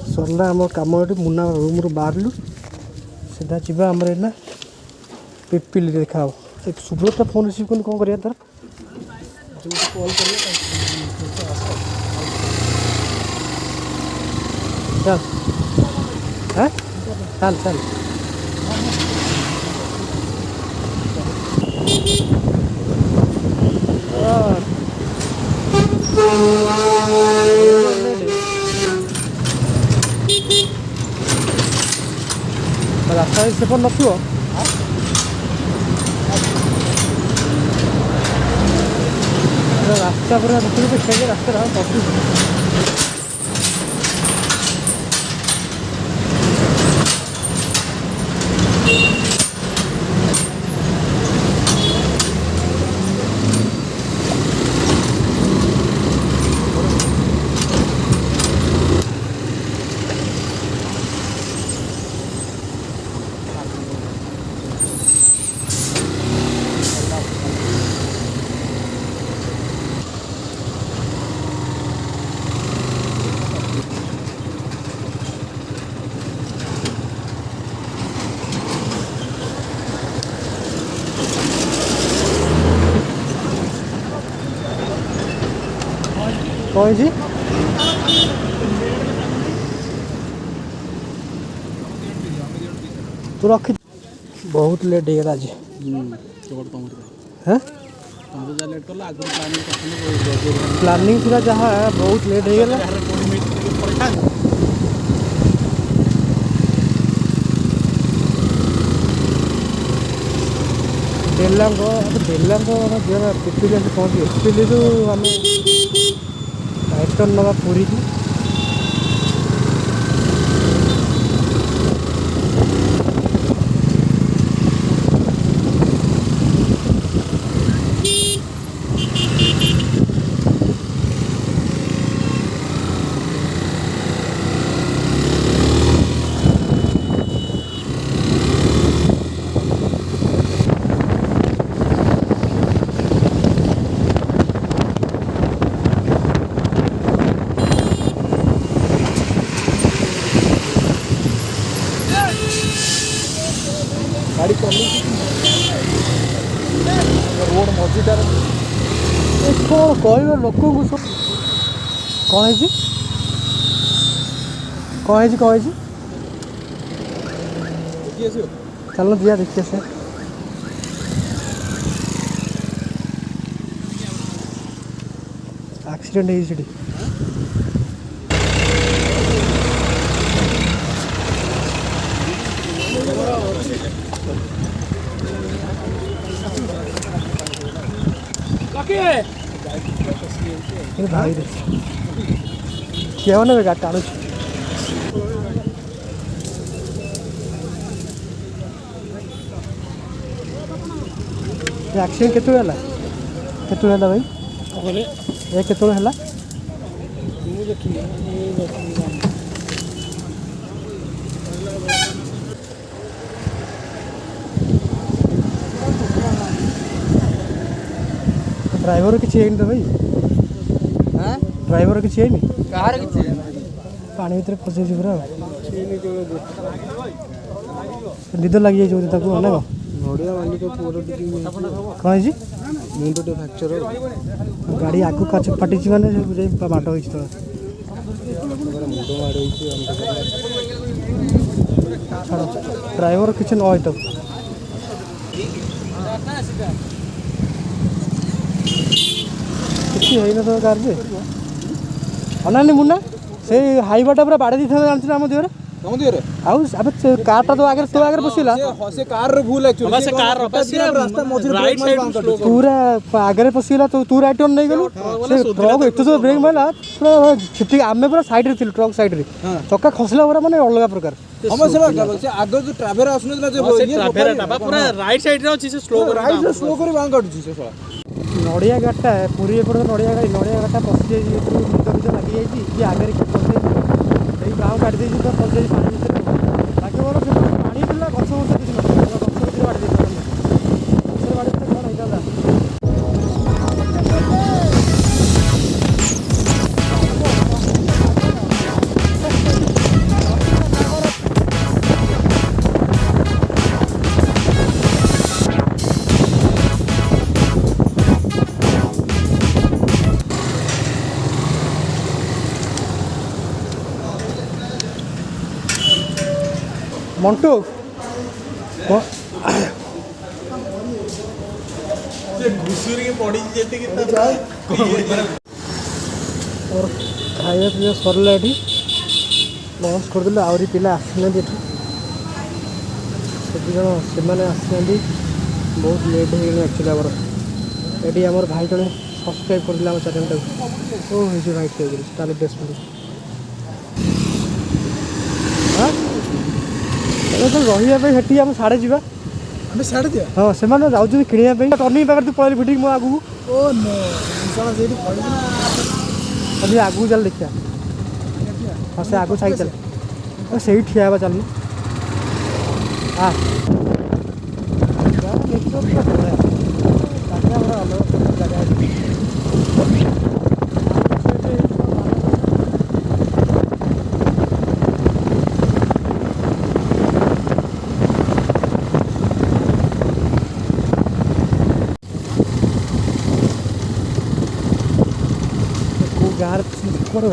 सरला आम कम ये मुना रूम रू बाहर सीधा जी आम पिपिल देखा सुब्रत फोन रिसीव कर कौन कर तार कॉल कर चल चल रास्ता सेपट न रास्ता पूरा देखिए रास्ता पशु कौन जी तू रख बहुत लेट है आज प्लानिंग पूरा जहाँ बहुत लेट है बेलांग पिपिली पहुँचे पिपिली आम डायरेक्टर नवा पूरी की गाड़ी रोड मझीटार कौन कह लोक को सब कौन है चलो दिया देखिए से एक्सीडेंट है भाई क्या ना टाणु एक्सीडेंट केतुए भाई ये केतुए है ड्राइवर किसी है तो भाई ड्राइवर किसी है पानी भर फसी पूरा निद लगी जाए नड़िया मालिक कौन मुंड टे फ्रैक्चर गाड़ी आगू काच फाटी मैंने बाट हो ड्राइवर किसी न तो किसी है ना तो कार से अनानी मुन्ना से हाईवाटा पूरा बाड़े दी था जानते आम देहरे कारटा तो आगे तो आगे पशिला से कार रे भूल एक्चुअली से कार रास्ता मझे राइट साइड पूरा आगे पशिला तो तू राइट टर्न नहीं गेलु से ट्रक एतो तो ब्रेक मारला पूरा छिटी आमे पूरा साइड रे थिल ट्रक साइड रे चक्का खसला पूरा माने अलग प्रकार हम से आगे जो ट्रैवलर आसुनला जे ये ट्रैवलर पूरा राइट साइड रे अछि से स्लो करी बांग काटुची से साला नड़िया गाटा पूरी एपड़ नड़िया गाटा पसि जाई निद लगी जाई ये आगे गाँव काट दी तो पल पानी बाकी मोर पानी पिला गछ गछ किसी गछ बाड़ी गछ बाड़ी कौन होता मंटू और खाଇବା ପିଇବା ସରିଲା ଏଠି ଲଞ୍ଚ କରିଦେଲେ ଆହୁରି ପିଲା ଆସିନାହାନ୍ତି ଏଠି ସେଠି ଜଣ ସେମାନେ ଆସିନାହାନ୍ତି ବହୁତ ଲେଟ୍ ହେଇଗଲାଣି ଆକ୍ଚୁଆଲି ଆମର ଏଠି ଆମର ଭାଇ ଜଣେ ସବସ୍କ୍ରାଇବ୍ କରିଥିଲେ ଆମ ଚ୍ୟାନେଲଟାକୁ ଓ ହେଇଛି ଭାଇ ହେଇଗଲି ତାହେଲେ ଡ୍ରେସ୍ ପିନ୍ଧି ହଁ ଏବେ ତ ରହିବା ପାଇଁ ସେଠି ଆମେ ସାଡ଼େ ଯିବା ଆମେ ସାଡ଼େ ଯିବା ହଁ ସେମାନେ ଯାଉଛନ୍ତି କିଣିବା ପାଇଁ ଟର୍ଣ୍ଣିଂ ପାଖରେ ତୁ ପଳେଇଲି ଭିଡ଼ିକି ମୋ ଆଗକୁ ଓ नो ସେଇଠି अभी आगू चल देखिए हाँ से आगू साइड चल सही ठिया है चल हाँ गार कौन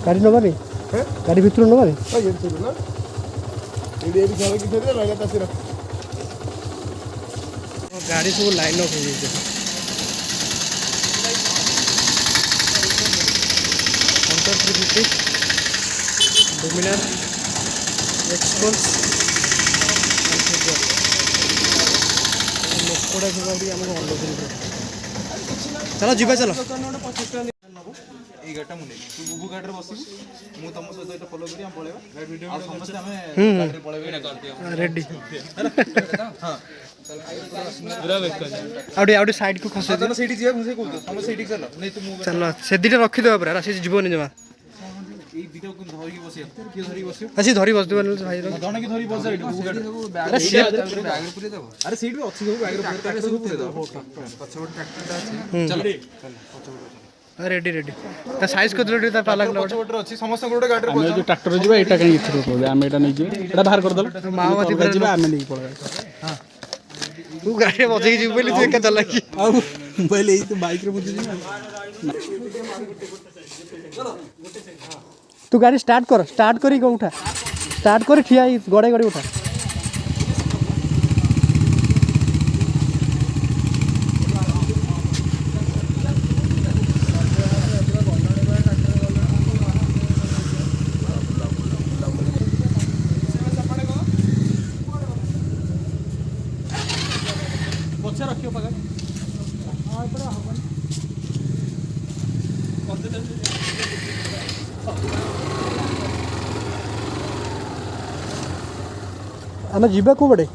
गाड़ी नबारे गाड़ी भितर नबारे गाड़ी सब लाइन अप हो गई हंटर 350 डोमिनार एक्सपल्स लोकड़ा चलो जीवा चलो गाड़ी मुझे तू बुबू गाड़ी बस मु तुम सहित फॉलो करी हम पळेबा वीडियो समस्त हमें गाड़ी पळेबे रेडी हां आउडी आउडी साइड को खसे चलो सेठी जिया मुझे कहू हम सेठी चलो नहीं तू मु चलो से दिटा रखि देबा पूरा से जीवनी जमा ए दिटा को धरि बसिया के धरि बसियो अच्छी धरि बस देबा भाई जण की धरि बस एठी बुबू गाड़ी अरे बैग रे पूरे देबो अरे सीट भी अच्छी सब बैग रे पूरे सब पूरे देबो पछोट ट्रैक्टर चलो रेडी रेडी ता साइज को दिलो ता पाला पछोट रे अछि समस्त गोटे गाड़ी रे जो ट्रैक्टर जीवा एटा कहीं इथरो कहबे हम एटा नै जीवे एटा बाहर कर दल माओवादी पर जीवा हम नै पळगा हां तू गाड़ी बजे जीव बोली तू एका चला की आ पहले ई तो बाइक रे बुझी ना तू गाड़ी स्टार्ट करी को उठा स्टार्ट करी ठिया गड़े गड़े उठा रखियो पकड़ हां इधर हवन आम जीवा को बड़े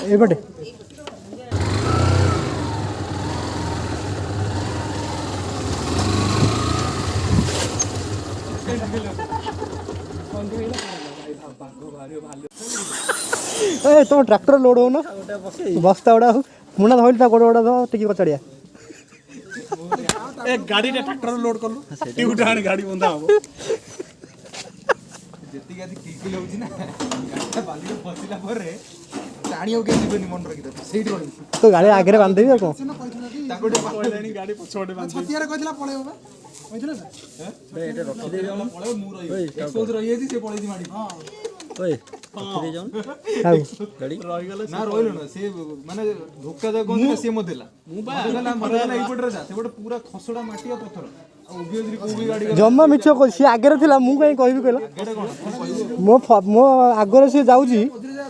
ए बड़े ए तुम ट्रैक्टर लोड हो ना बस्ता गुड़ा मुना धोल गोड़ गुड़ा दो टिकी कचड़िया ए गाड़ी रे ट्रैक्टर लोड करलु टी उठाण गाड़ी बंदा हो जेती गादी किल होउची ना गाड़ी बाली रे फसिला परे टाणी हो के जीवनी मन रखि दे सेठी बडी तो गाड़ी आगे बांध देबी को ताकोटे पळेलानी गाड़ी पछोडे बांध छतियारे कहथिला पळेबो बा कहथिला ना बे एटा रखि दे हम पळेबो मु रही एक्सपोज रही छि से पळेजी माडी हां ओए रखि दे जाउन गाड़ी रही गेला ना रहिलो ना से माने धोका जा कोन से मदेला मु बा मदेला ई पटरे जा से पट पूरा खसडा माटी आ पत्थर ओबियसली को भी गाड़ी जम्मा मिछ को सी आगे थिला मु कहीं कहबी कहला मो आगे से जाउजी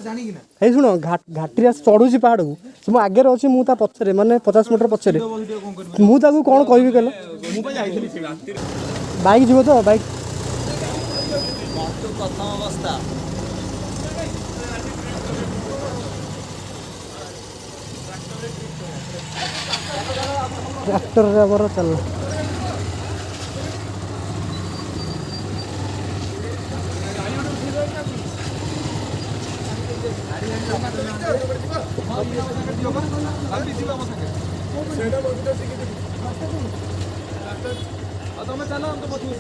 जानी कि ना हे सुनो घाटी रे चढ़ुची पहाड़ को मो आगे अछि मु ता पछरे माने 50 मीटर पछरे मु ताकू कोन कहबी कहला मु बा जाईथली से राती बाइक जीवो तो बाइक तो प्रथम अवस्था ट्रैक्टर रे बर चल ତମେ ଚାଲ ଆମେ ତ ପଛକୁ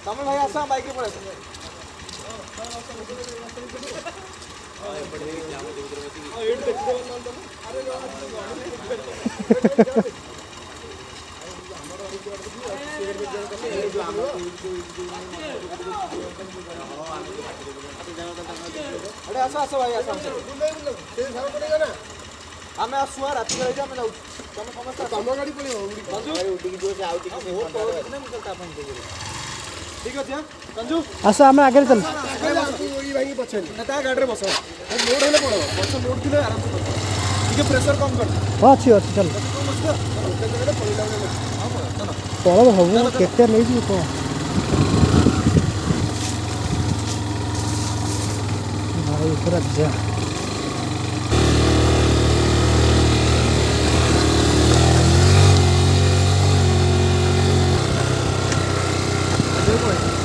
ତମେ ଭାଇ ଆସ ବାଇକ୍ ପଳେଇ ଆସ अरे आस आस भाई आस आम आसु राति आम जाऊँ तुम समस्त तुम गाड़ी ठीक अच्छे संजू आस आम आगे चल गाड़ी बस मोड हेल्ले पड़ो बस मोड थे आराम से ठीक प्रेसर कम कर हाँ अच्छी अच्छी चल पड़ब हबू केते नहीं जी तो भाई पूरा जा देखो